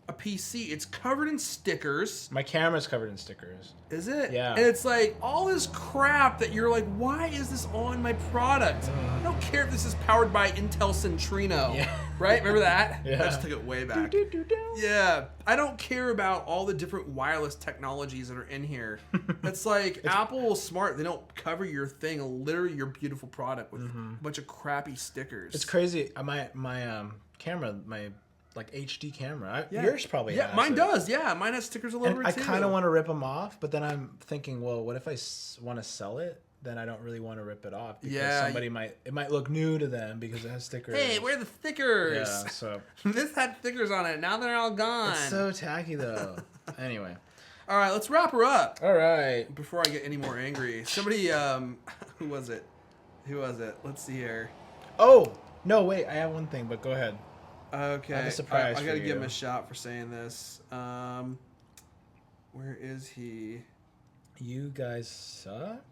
B: a PC, it's covered in stickers.
A: My camera's covered in stickers.
B: Is it?
A: Yeah.
B: And it's like all this crap that you're like, why is this on my product? I don't care if this is powered by Intel Centrino.
A: Yeah.
B: Right? Remember that?
A: Yeah.
B: I just took it way back. Yeah. I don't care about all the different wireless technologies that are in here. It's like Apple is smart. They don't cover your thing, literally your beautiful product with a bunch of crappy stickers.
A: It's crazy. My camera, my like HD camera.
B: Yeah.
A: Yours probably has
B: mine
A: it.
B: does. Yeah, mine has stickers all over
A: And
B: it
A: I
B: too.
A: kind of want to rip them off, but then I'm thinking, well, what if I want to sell it? Then I don't really want to rip it off because
B: Yeah.
A: somebody it might look new to them because it has stickers.
B: Hey, where are the stickers?
A: Yeah, so
B: This had stickers on it. Now they're all gone.
A: it's so tacky though. Anyway,
B: All right, let's wrap her up.
A: all right.
B: Before I get any more angry, somebody, who was it? Let's see here.
A: Oh no, wait, I have one thing, but go ahead.
B: Okay,
A: I have a surprise
B: I gotta
A: for
B: give him
A: you.
B: a shot for saying this. Where is he?
A: You guys suck.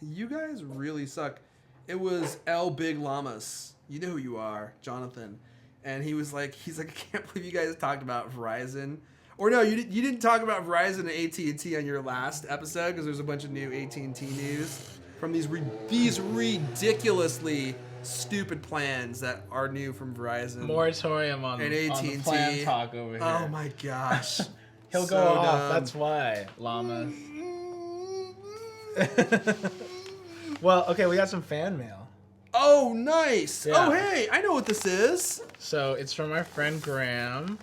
B: You guys really suck. It was El Big Llamas. You know who you are, Jonathan. And he's like, I can't believe you guys talked about Verizon. Or no, you didn't talk about Verizon and AT&T on your last episode because there's a bunch of new AT&T news from these ridiculously stupid plans that are new from Verizon.
A: Moratorium on
B: And
A: the
B: AT&T.
A: plan talk over here.
B: Oh my gosh.
A: He'll
B: So
A: go off.
B: dumb.
A: That's why, llama. Well, okay, we got some fan mail.
B: Oh, nice.
A: Yeah.
B: Oh, hey, I know what this is.
A: So it's from our friend Graham.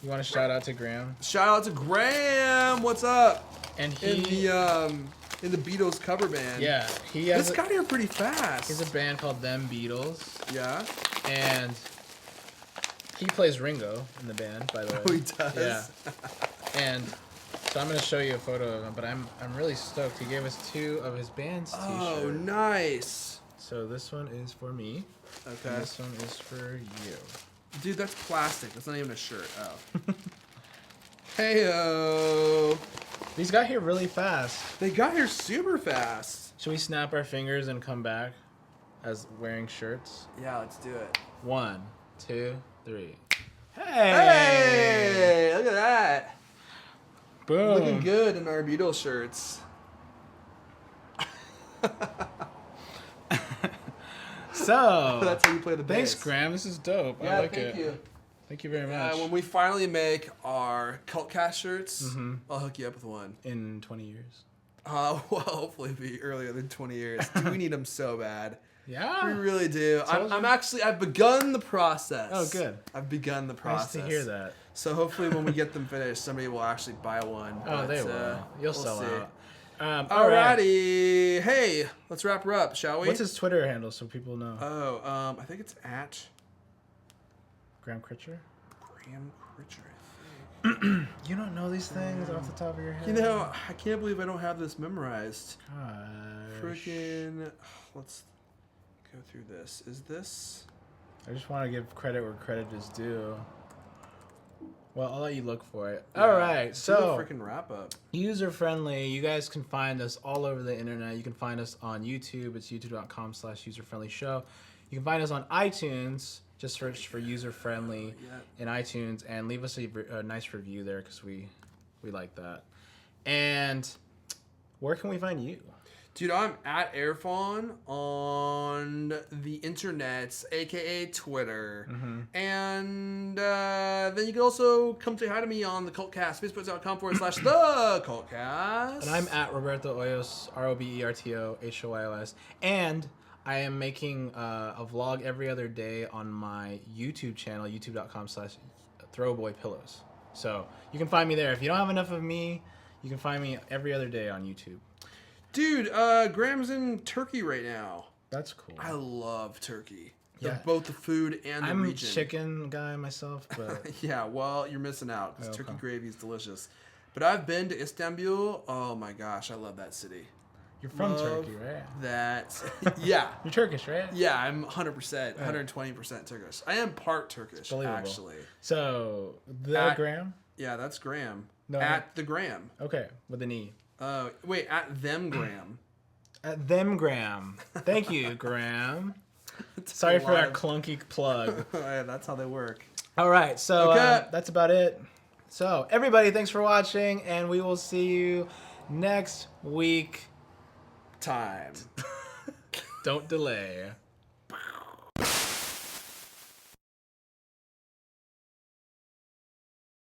A: You want to shout out to Graham?
B: Shout out to Graham. What's up?
A: And
B: In the Beatles cover band.
A: yeah, he has
B: This got here pretty fast.
A: he's a band called Them Beatles,
B: Yeah.
A: and he plays Ringo in the band, by the way.
B: Oh, he does?
A: Yeah. And so I'm gonna show you a photo of him, but I'm really stoked. He gave us 2 of his band's t-shirts.
B: Oh, nice.
A: So this one is for me.
B: Okay.
A: And this one is for you.
B: Dude, that's plastic. That's not even a shirt. Oh. Heyo.
A: These got here really fast.
B: They got here super fast.
A: Should we snap our fingers and come back as wearing shirts?
B: Yeah, let's do it.
A: 1, 2, 3. Hey!
B: Hey, look at that.
A: Boom!
B: Looking good in our Beatles shirts.
A: So
B: That's how you play the bass.
A: thanks, Graham. This is dope.
B: Yeah,
A: I like
B: thank
A: it.
B: you.
A: Thank you very much.
B: When we finally make our Cultcast shirts,
A: Mm-hmm.
B: I'll hook you up with one.
A: In 20 years.
B: Well, hopefully it'll be earlier than 20 years. Dude, we need them so bad.
A: Yeah.
B: We really do.
A: Told you.
B: I've begun the process.
A: Oh, good.
B: I've begun the
A: Nice
B: process.
A: to hear that.
B: So hopefully when we get them finished, somebody will actually buy one.
A: Oh,
B: But,
A: they will. You'll sell
B: see.
A: out. All right.
B: Alrighty. Hey, let's wrap her up, shall we?
A: What's his Twitter handle so people know?
B: I think it's at
A: Graham Critcher?
B: Graham Critcher, I think.
A: You don't know these things off the top of your head?
B: You know, I can't believe I don't have this memorized.
A: Gosh.
B: Freaking. Let's go through this. Is this?
A: I just want to give credit where credit is due. Well, I'll let you look for it. All right, so
B: freaking wrap up.
A: User friendly. You guys can find us all over the internet. You can find us on YouTube. It's youtube.com/user-friendly show. You can find us on iTunes. Just search for user friendly in iTunes and leave us a nice review there because we like that. And where can we find you?
B: Dude, I'm at Airfawn on the internets, aka Twitter. And then you can also come say hi to me on the Cultcast, facebook.com/the Cultcast.
A: And I'm at Roberto Hoyos, RobertoHoyos. And I am making a vlog every other day on my YouTube channel, youtube.com/throwboypillows. So you can find me there. If you don't have enough of me, you can find me every other day on YouTube.
B: Dude, Graham's in Turkey right now.
A: That's cool.
B: I love Turkey.
A: Yeah.
B: Both the food and the
A: I'm
B: region.
A: a chicken guy myself, but
B: Yeah, well, you're missing out because
A: Okay.
B: turkey gravy is delicious. But I've been to Istanbul. Oh my gosh, I love that city.
A: you're from
B: Love
A: Turkey, right?
B: That, yeah.
A: You're Turkish, right?
B: Yeah, I'm 100%, 120% Turkish. I am part Turkish,
A: Believable.
B: actually.
A: So, the
B: At-
A: Graham?
B: Yeah, that's Graham.
A: No,
B: at the Graham.
A: Okay, with an E.
B: Wait, at them Graham.
A: At them, Graham. Thank you, Graham. Sorry for that clunky plug.
B: Yeah, that's how they work.
A: All right, so
B: Okay.
A: that's about it. So, everybody, thanks for watching, and we will see you next week.
B: Time.
A: Don't delay.